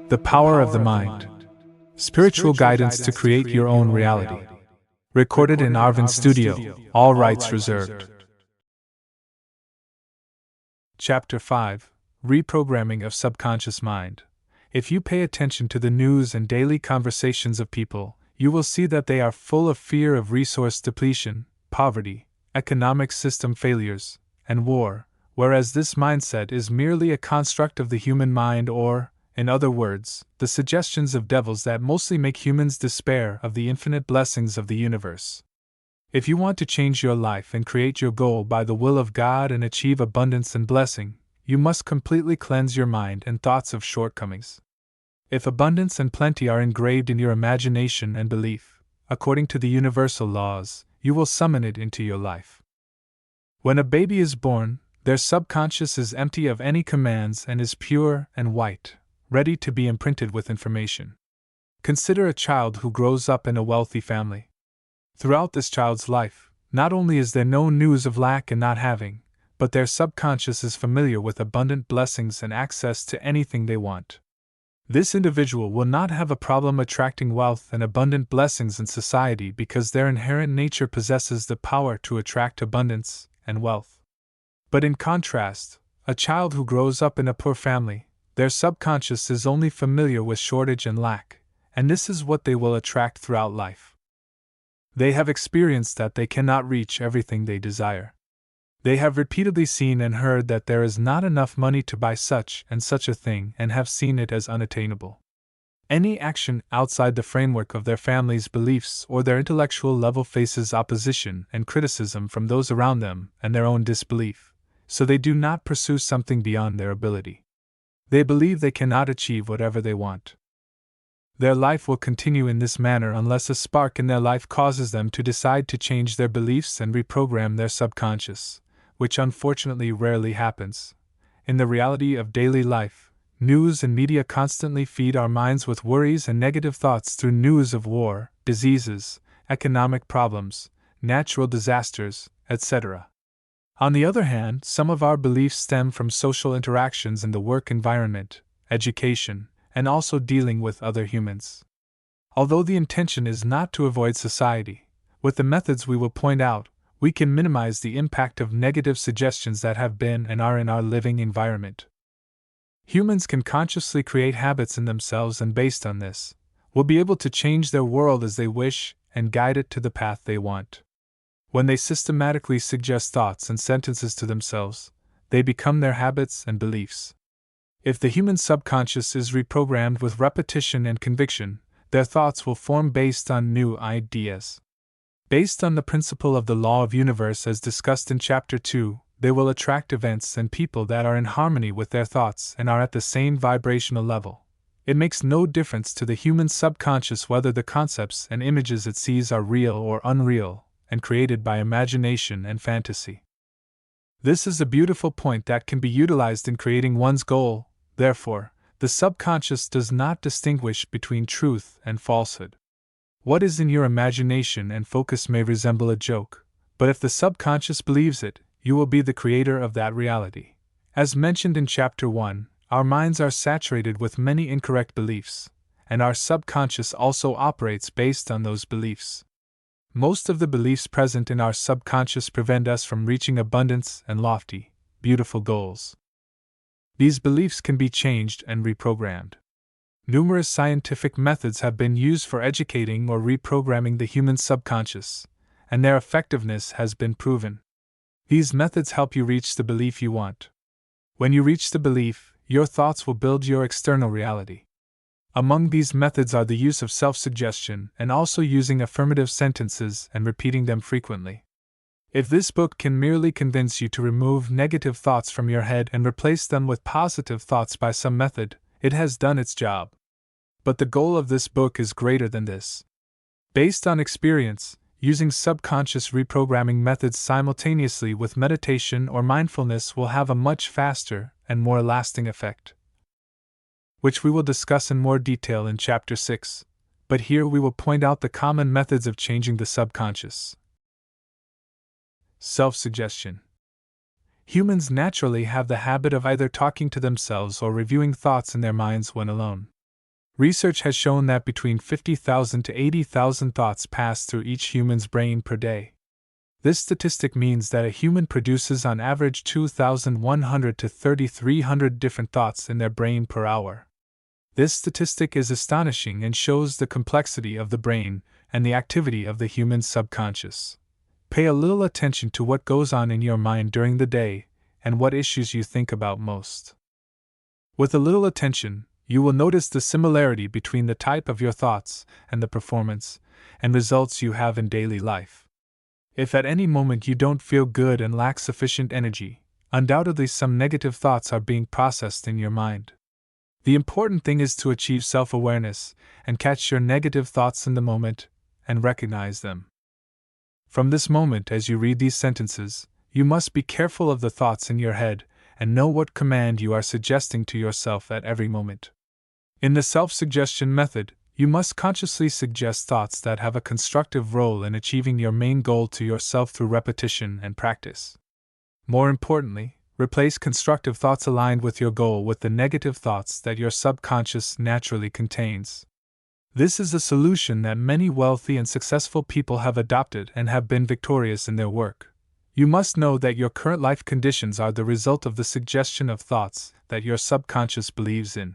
The Power of the Mind. Spiritual guidance to create your own reality. Recorded in Arvin Studio, all rights reserved. Chapter 5. Reprogramming of Subconscious Mind. If you pay attention to the news and daily conversations of people, you will see that they are full of fear of resource depletion, poverty, economic system failures, and war, whereas this mindset is merely a construct of the human mind or, in other words, the suggestions of devils that mostly make humans despair of the infinite blessings of the universe. If you want to change your life and create your goal by the will of God and achieve abundance and blessing, you must completely cleanse your mind and thoughts of shortcomings. If abundance and plenty are engraved in your imagination and belief, according to the universal laws, you will summon it into your life. When a baby is born, their subconscious is empty of any commands and is pure and white, ready to be imprinted with information. Consider a child who grows up in a wealthy family. Throughout this child's life, not only is there no news of lack and not having, but their subconscious is familiar with abundant blessings and access to anything they want. This individual will not have a problem attracting wealth and abundant blessings in society because their inherent nature possesses the power to attract abundance and wealth. But in contrast, a child who grows up in a poor family, their subconscious is only familiar with shortage and lack, and this is what they will attract throughout life. They have experienced that they cannot reach everything they desire. They have repeatedly seen and heard that there is not enough money to buy such and such a thing and have seen it as unattainable. Any action outside the framework of their family's beliefs or their intellectual level faces opposition and criticism from those around them and their own disbelief, so they do not pursue something beyond their ability. They believe they cannot achieve whatever they want. Their life will continue in this manner unless a spark in their life causes them to decide to change their beliefs and reprogram their subconscious, which unfortunately rarely happens. In the reality of daily life, news and media constantly feed our minds with worries and negative thoughts through news of war, diseases, economic problems, natural disasters, etc. On the other hand, some of our beliefs stem from social interactions in the work environment, education, and also dealing with other humans. Although the intention is not to avoid society, with the methods we will point out, we can minimize the impact of negative suggestions that have been and are in our living environment. Humans can consciously create habits in themselves and based on this, will be able to change their world as they wish and guide it to the path they want. When they systematically suggest thoughts and sentences to themselves, they become their habits and beliefs. If the human subconscious is reprogrammed with repetition and conviction, their thoughts will form based on new ideas. Based on the principle of the law of universe as discussed in Chapter 2, they will attract events and people that are in harmony with their thoughts and are at the same vibrational level. It makes no difference to the human subconscious whether the concepts and images it sees are real or unreal, and created by imagination and fantasy. This is a beautiful point that can be utilized in creating one's goal. Therefore, the subconscious does not distinguish between truth and falsehood. What is in your imagination and focus may resemble a joke, but if the subconscious believes it, you will be the creator of that reality. As mentioned in Chapter 1, our minds are saturated with many incorrect beliefs, and our subconscious also operates based on those beliefs. Most of the beliefs present in our subconscious prevent us from reaching abundance and lofty, beautiful goals. These beliefs can be changed and reprogrammed. Numerous scientific methods have been used for educating or reprogramming the human subconscious, and their effectiveness has been proven. These methods help you reach the belief you want. When you reach the belief, your thoughts will build your external reality. Among these methods are the use of self-suggestion and also using affirmative sentences and repeating them frequently. If this book can merely convince you to remove negative thoughts from your head and replace them with positive thoughts by some method, it has done its job. But the goal of this book is greater than this. Based on experience, using subconscious reprogramming methods simultaneously with meditation or mindfulness will have a much faster and more lasting effect, which we will discuss in more detail in Chapter 6, but here we will point out the common methods of changing the subconscious. Self-suggestion. Humans naturally have the habit of either talking to themselves or reviewing thoughts in their minds when alone. Research has shown that between 50,000 to 80,000 thoughts pass through each human's brain per day. This statistic means that a human produces on average 2,100 to 3,300 different thoughts in their brain per hour. This statistic is astonishing and shows the complexity of the brain and the activity of the human subconscious. Pay a little attention to what goes on in your mind during the day and what issues you think about most. With a little attention, you will notice the similarity between the type of your thoughts and the performance and results you have in daily life. If at any moment you don't feel good and lack sufficient energy, undoubtedly some negative thoughts are being processed in your mind. The important thing is to achieve self-awareness and catch your negative thoughts in the moment and recognize them. From this moment, as you read these sentences, you must be careful of the thoughts in your head and know what command you are suggesting to yourself at every moment. In the self-suggestion method, you must consciously suggest thoughts that have a constructive role in achieving your main goal to yourself through repetition and practice. More importantly, replace constructive thoughts aligned with your goal with the negative thoughts that your subconscious naturally contains. This is a solution that many wealthy and successful people have adopted and have been victorious in their work. You must know that your current life conditions are the result of the suggestion of thoughts that your subconscious believes in.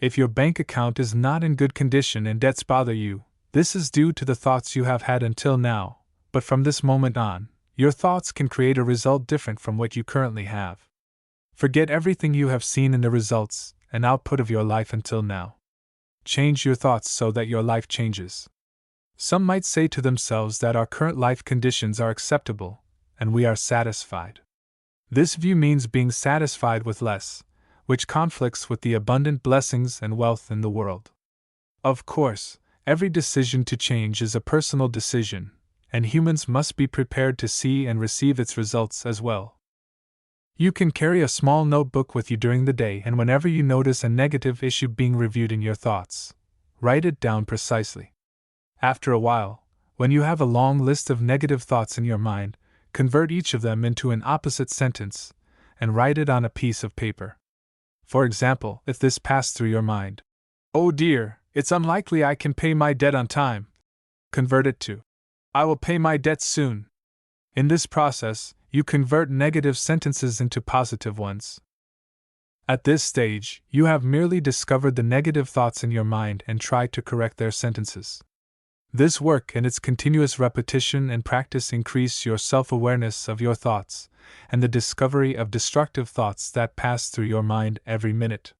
If your bank account is not in good condition and debts bother you, this is due to the thoughts you have had until now, but from this moment on, your thoughts can create a result different from what you currently have. Forget everything you have seen in the results and output of your life until now. Change your thoughts so that your life changes. Some might say to themselves that our current life conditions are acceptable, and we are satisfied. This view means being satisfied with less, which conflicts with the abundant blessings and wealth in the world. Of course, every decision to change is a personal decision, and humans must be prepared to see and receive its results as well. You can carry a small notebook with you during the day, and whenever you notice a negative issue being reviewed in your thoughts, write it down precisely. After a while, when you have a long list of negative thoughts in your mind, convert each of them into an opposite sentence and write it on a piece of paper. For example, if this passed through your mind, "Oh dear, it's unlikely I can pay my debt on time," convert it to, "I will pay my debts soon." In this process, you convert negative sentences into positive ones. At this stage, you have merely discovered the negative thoughts in your mind and tried to correct their sentences. This work and its continuous repetition and practice increase your self-awareness of your thoughts and the discovery of destructive thoughts that pass through your mind every minute.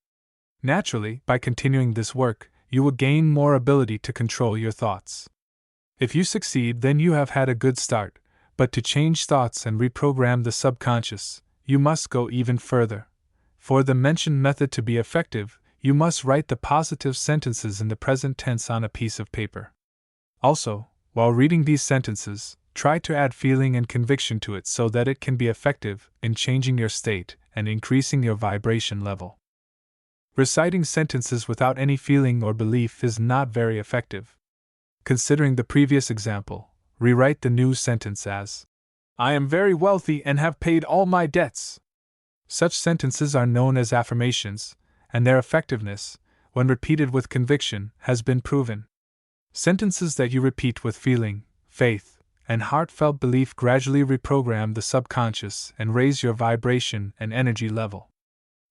Naturally, by continuing this work, you will gain more ability to control your thoughts. If you succeed, then you have had a good start, but to change thoughts and reprogram the subconscious, you must go even further. For the mentioned method to be effective, you must write the positive sentences in the present tense on a piece of paper. Also, while reading these sentences, try to add feeling and conviction to it so that it can be effective in changing your state and increasing your vibration level. Reciting sentences without any feeling or belief is not very effective. Considering the previous example, rewrite the new sentence as, "I am very wealthy and have paid all my debts." Such sentences are known as affirmations, and their effectiveness, when repeated with conviction, has been proven. Sentences that you repeat with feeling, faith, and heartfelt belief gradually reprogram the subconscious and raise your vibration and energy level.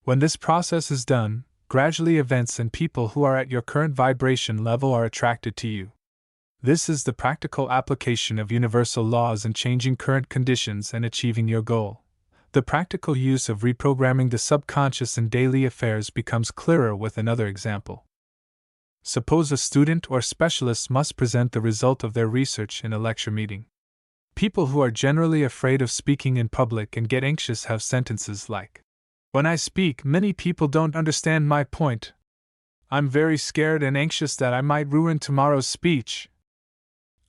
When this process is done, gradually events and people who are at your current vibration level are attracted to you. This is the practical application of universal laws in changing current conditions and achieving your goal. The practical use of reprogramming the subconscious in daily affairs becomes clearer with another example. Suppose a student or specialist must present the result of their research in a lecture meeting. People who are generally afraid of speaking in public and get anxious have sentences like, "When I speak, many people don't understand my point. I'm very scared and anxious that I might ruin tomorrow's speech.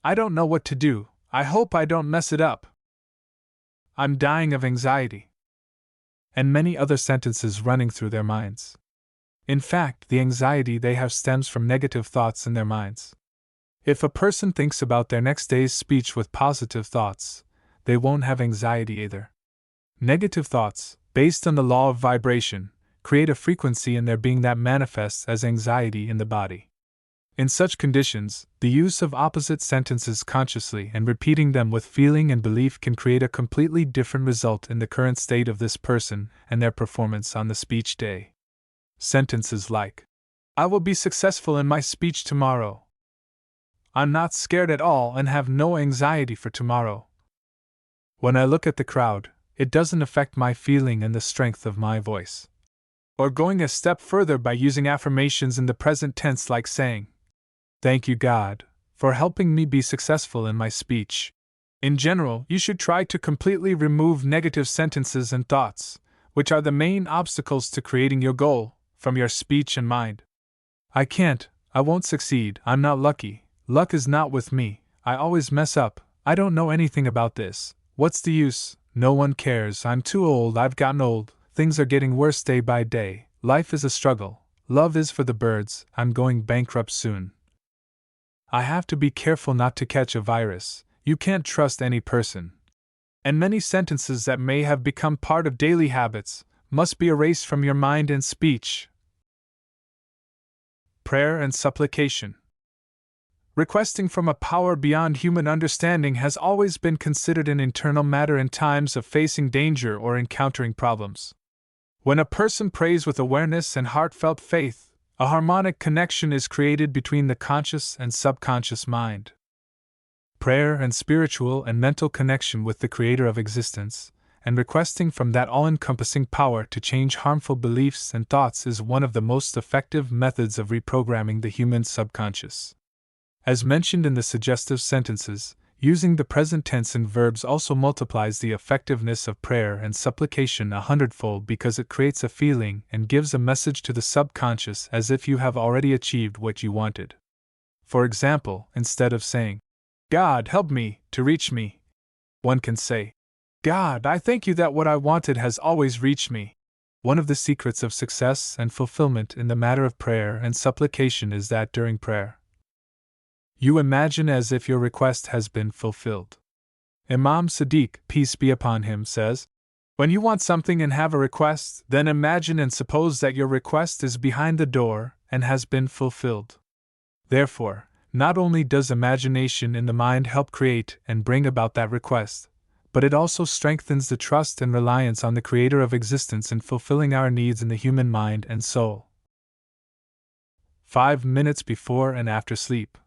I don't know what to do. I hope I don't mess it up. I'm dying of anxiety." And many other sentences running through their minds. In fact, the anxiety they have stems from negative thoughts in their minds. If a person thinks about their next day's speech with positive thoughts, they won't have anxiety either. Negative thoughts, based on the law of vibration, create a frequency in their being that manifests as anxiety in the body. In such conditions, the use of opposite sentences consciously and repeating them with feeling and belief can create a completely different result in the current state of this person and their performance on the speech day. Sentences like, "I will be successful in my speech tomorrow." "I'm not scared at all and have no anxiety for tomorrow." "When I look at the crowd, it doesn't affect my feeling and the strength of my voice." Or going a step further by using affirmations in the present tense like saying, "Thank you, God, for helping me be successful in my speech." In general, you should try to completely remove negative sentences and thoughts, which are the main obstacles to creating your goal, from your speech and mind. "I can't, I won't succeed, I'm not lucky, luck is not with me, I always mess up, I don't know anything about this, what's the use, no one cares, I'm too old, I've gotten old, things are getting worse day by day, life is a struggle, love is for the birds, I'm going bankrupt soon. I have to be careful not to catch a virus, you can't trust any person." And many sentences that may have become part of daily habits must be erased from your mind and speech. Prayer and supplication. Requesting from a power beyond human understanding has always been considered an internal matter in times of facing danger or encountering problems. When a person prays with awareness and heartfelt faith, a harmonic connection is created between the conscious and subconscious mind. Prayer and spiritual and mental connection with the Creator of existence, and requesting from that all-encompassing power to change harmful beliefs and thoughts is one of the most effective methods of reprogramming the human subconscious. As mentioned in the suggestive sentences, using the present tense and verbs also multiplies the effectiveness of prayer and supplication 100-fold because it creates a feeling and gives a message to the subconscious as if you have already achieved what you wanted. For example, instead of saying, "God, help me to reach me," one can say, "God, I thank you that what I wanted has always reached me." One of the secrets of success and fulfillment in the matter of prayer and supplication is that during prayer, you imagine as if your request has been fulfilled. Imam Sadiq, peace be upon him, says, "When you want something and have a request, then imagine and suppose that your request is behind the door and has been fulfilled." Therefore, not only does imagination in the mind help create and bring about that request, but it also strengthens the trust and reliance on the Creator of existence in fulfilling our needs in the human mind and soul. 5 minutes before and after sleep.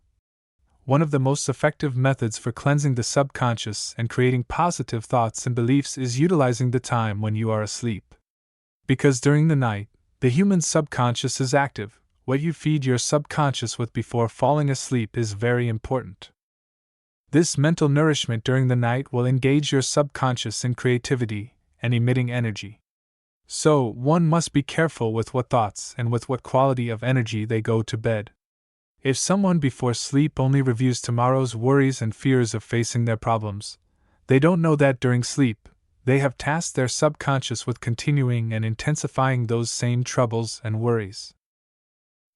One of the most effective methods for cleansing the subconscious and creating positive thoughts and beliefs is utilizing the time when you are asleep. Because during the night, the human subconscious is active, what you feed your subconscious with before falling asleep is very important. This mental nourishment during the night will engage your subconscious in creativity and emitting energy. So, one must be careful with what thoughts and with what quality of energy they go to bed. If someone before sleep only reviews tomorrow's worries and fears of facing their problems, they don't know that during sleep, they have tasked their subconscious with continuing and intensifying those same troubles and worries.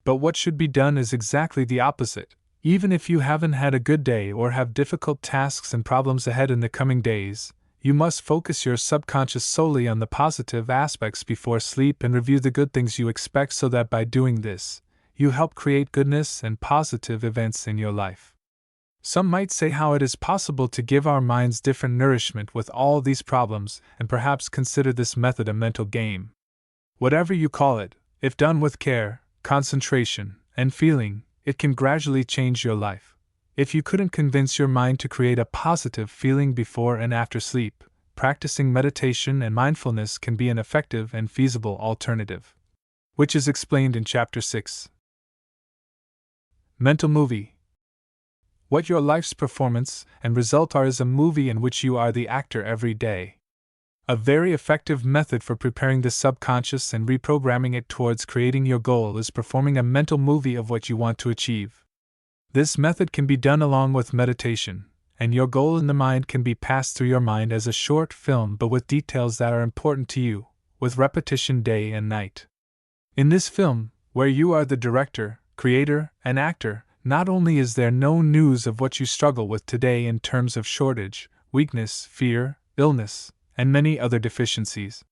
But what should be done is exactly the opposite. Even if you haven't had a good day or have difficult tasks and problems ahead in the coming days, you must focus your subconscious solely on the positive aspects before sleep and review the good things you expect so that by doing this, you help create goodness and positive events in your life. Some might say how it is possible to give our minds different nourishment with all these problems and perhaps consider this method a mental game. Whatever you call it, if done with care, concentration, and feeling, it can gradually change your life. If you couldn't convince your mind to create a positive feeling before and after sleep, practicing meditation and mindfulness can be an effective and feasible alternative, which is explained in Chapter 6. Mental movie. What your life's performance and result are is a movie in which you are the actor every day. A very effective method for preparing the subconscious and reprogramming it towards creating your goal is performing a mental movie of what you want to achieve. This method can be done along with meditation, and your goal in the mind can be passed through your mind as a short film but with details that are important to you, with repetition day and night. In this film, where you are the director, creator, and actor, not only is there no news of what you struggle with today in terms of shortage, weakness, fear, illness, and many other deficiencies,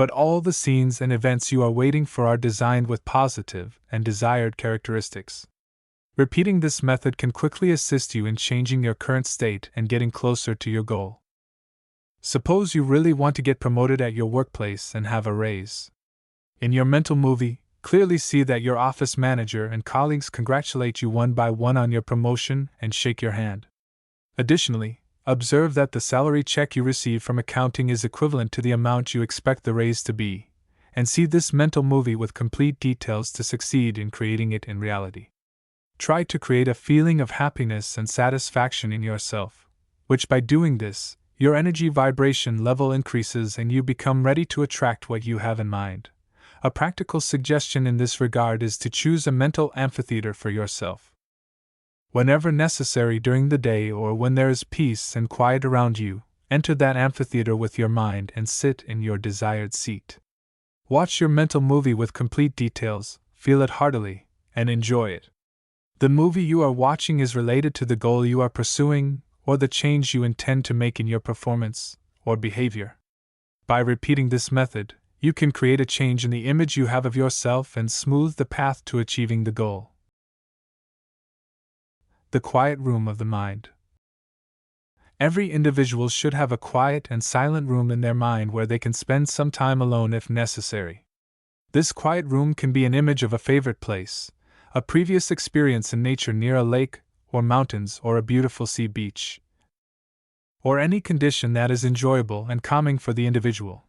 but all the scenes and events you are waiting for are designed with positive and desired characteristics. Repeating this method can quickly assist you in changing your current state and getting closer to your goal. Suppose you really want to get promoted at your workplace and have a raise. In your mental movie, clearly see that your office manager and colleagues congratulate you one by one on your promotion and shake your hand. Additionally, observe that the salary check you receive from accounting is equivalent to the amount you expect the raise to be, and see this mental movie with complete details to succeed in creating it in reality. Try to create a feeling of happiness and satisfaction in yourself, which by doing this, your energy vibration level increases and you become ready to attract what you have in mind. A practical suggestion in this regard is to choose a mental amphitheater for yourself. Whenever necessary during the day or when there is peace and quiet around you, enter that amphitheater with your mind and sit in your desired seat. Watch your mental movie with complete details, feel it heartily, and enjoy it. The movie you are watching is related to the goal you are pursuing or the change you intend to make in your performance or behavior. By repeating this method, you can create a change in the image you have of yourself and smooth the path to achieving the goal. The quiet room of the mind. Every individual should have a quiet and silent room in their mind where they can spend some time alone if necessary. This quiet room can be an image of a favorite place, a previous experience in nature near a lake or mountains or a beautiful sea beach, or any condition that is enjoyable and calming for the individual.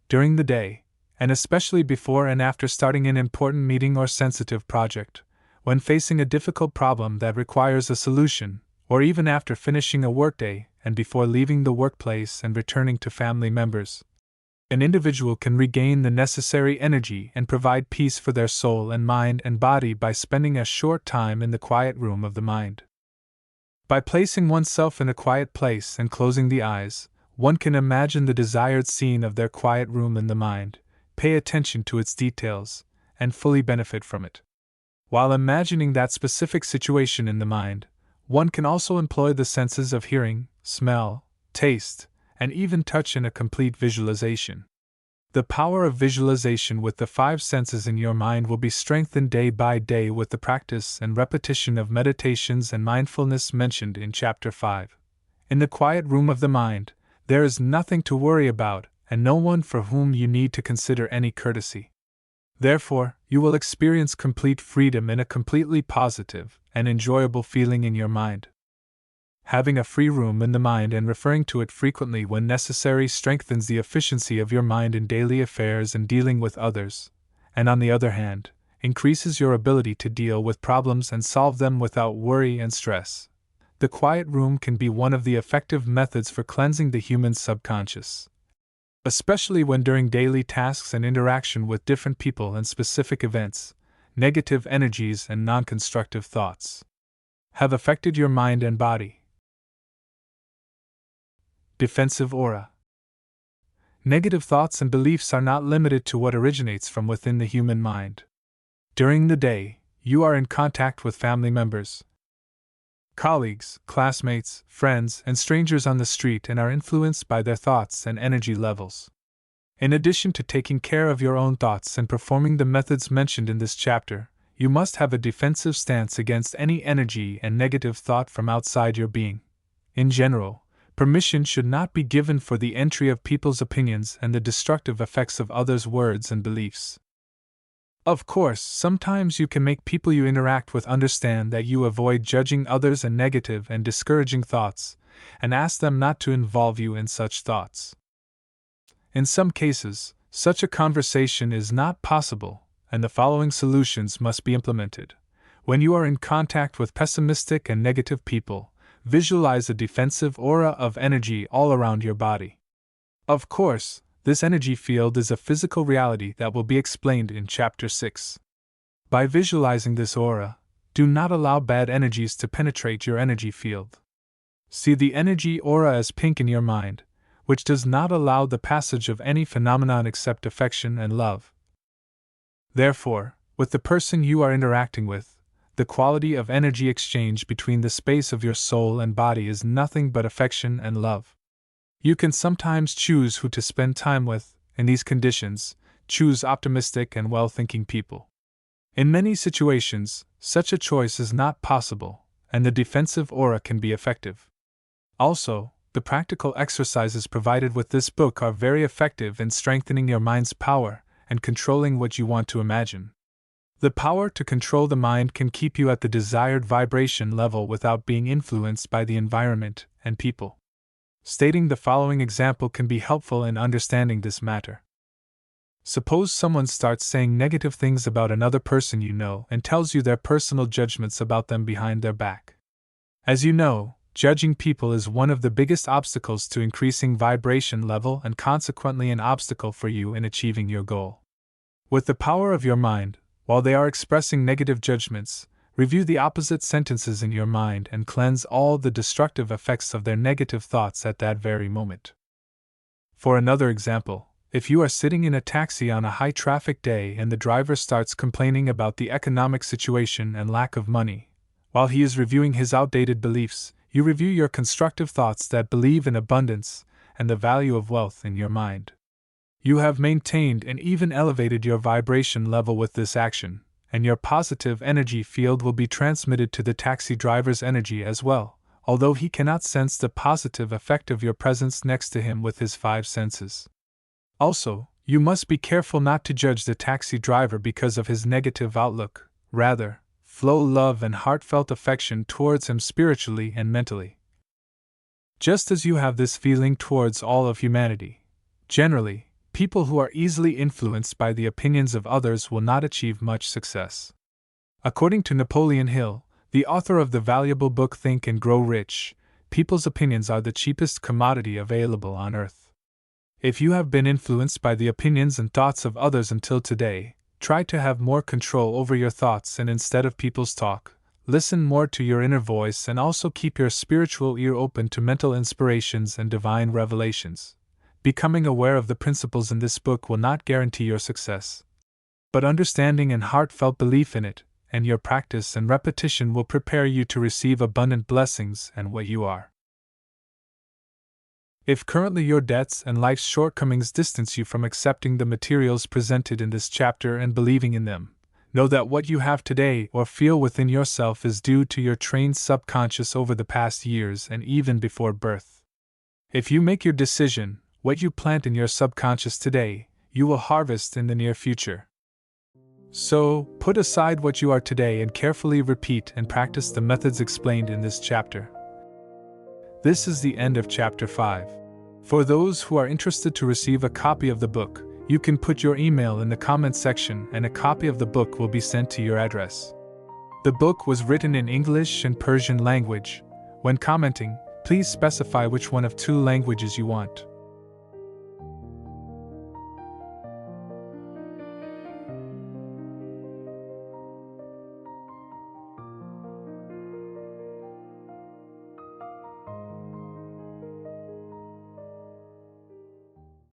During the day, and especially before and after starting an important meeting or sensitive project, when facing a difficult problem that requires a solution, or even after finishing a workday and before leaving the workplace and returning to family members, an individual can regain the necessary energy and provide peace for their soul and mind and body by spending a short time in the quiet room of the mind. By placing oneself in a quiet place and closing the eyes, one can imagine the desired scene of their quiet room in the mind, pay attention to its details, and fully benefit from it. While imagining that specific situation in the mind, one can also employ the senses of hearing, smell, taste, and even touch in a complete visualization. The power of visualization with the 5 senses in your mind will be strengthened day by day with the practice and repetition of meditations and mindfulness mentioned in Chapter 5. In the quiet room of the mind, there is nothing to worry about and no one for whom you need to consider any courtesy. Therefore, you will experience complete freedom and a completely positive and enjoyable feeling in your mind. Having a free room in the mind and referring to it frequently when necessary strengthens the efficiency of your mind in daily affairs and dealing with others, and on the other hand, increases your ability to deal with problems and solve them without worry and stress. The quiet room can be one of the effective methods for cleansing the human subconscious, especially when during daily tasks and interaction with different people and specific events, negative energies and non-constructive thoughts have affected your mind and body. Defensive aura. Negative thoughts and beliefs are not limited to what originates from within the human mind. During the day, you are in contact with family members, colleagues, classmates, friends, and strangers on the street and are influenced by their thoughts and energy levels. In addition to taking care of your own thoughts and performing the methods mentioned in this chapter, you must have a defensive stance against any energy and negative thought from outside your being. In general, permission should not be given for the entry of people's opinions and the destructive effects of others' words and beliefs. Of course, sometimes you can make people you interact with understand that you avoid judging others and negative and discouraging thoughts, and ask them not to involve you in such thoughts. In some cases, such a conversation is not possible, and the following solutions must be implemented. When you are in contact with pessimistic and negative people, visualize a defensive aura of energy all around your body. Of course, this energy field is a physical reality that will be explained in Chapter 6. By visualizing this aura, do not allow bad energies to penetrate your energy field. See the energy aura as pink in your mind, which does not allow the passage of any phenomenon except affection and love. Therefore, with the person you are interacting with, the quality of energy exchange between the space of your soul and body is nothing but affection and love. You can sometimes choose who to spend time with, in these conditions, choose optimistic and well-thinking people. In many situations, such a choice is not possible, and the defensive aura can be effective. Also, the practical exercises provided with this book are very effective in strengthening your mind's power and controlling what you want to imagine. The power to control the mind can keep you at the desired vibration level without being influenced by the environment and people. Stating the following example can be helpful in understanding this matter. Suppose someone starts saying negative things about another person you know and tells you their personal judgments about them behind their back. As you know, judging people is one of the biggest obstacles to increasing vibration level and consequently an obstacle for you in achieving your goal. With the power of your mind, while they are expressing negative judgments, review the opposite sentences in your mind and cleanse all the destructive effects of their negative thoughts at that very moment. For another example, if you are sitting in a taxi on a high-traffic day and the driver starts complaining about the economic situation and lack of money, while he is reviewing his outdated beliefs, you review your constructive thoughts that believe in abundance and the value of wealth in your mind. You have maintained and even elevated your vibration level with this action, and your positive energy field will be transmitted to the taxi driver's energy as well, although he cannot sense the positive effect of your presence next to him with his 5 senses. Also, you must be careful not to judge the taxi driver because of his negative outlook, rather, flow love and heartfelt affection towards him spiritually and mentally. Just as you have this feeling towards all of humanity, generally, people who are easily influenced by the opinions of others will not achieve much success. According to Napoleon Hill, the author of the valuable book Think and Grow Rich, people's opinions are the cheapest commodity available on earth. If you have been influenced by the opinions and thoughts of others until today, try to have more control over your thoughts and instead of people's talk, listen more to your inner voice and also keep your spiritual ear open to mental inspirations and divine revelations. Becoming aware of the principles in this book will not guarantee your success, but understanding and heartfelt belief in it, and your practice and repetition will prepare you to receive abundant blessings and what you are. If currently your debts and life's shortcomings distance you from accepting the materials presented in this chapter and believing in them, know that what you have today or feel within yourself is due to your trained subconscious over the past years and even before birth. If you make your decision, what you plant in your subconscious today, you will harvest in the near future. So, put aside what you are today and carefully repeat and practice the methods explained in this chapter. This is the end of Chapter 5. For those who are interested to receive a copy of the book, you can put your email in the comment section and a copy of the book will be sent to your address. The book was written in English and Persian language. When commenting, please specify which one of 2 languages you want.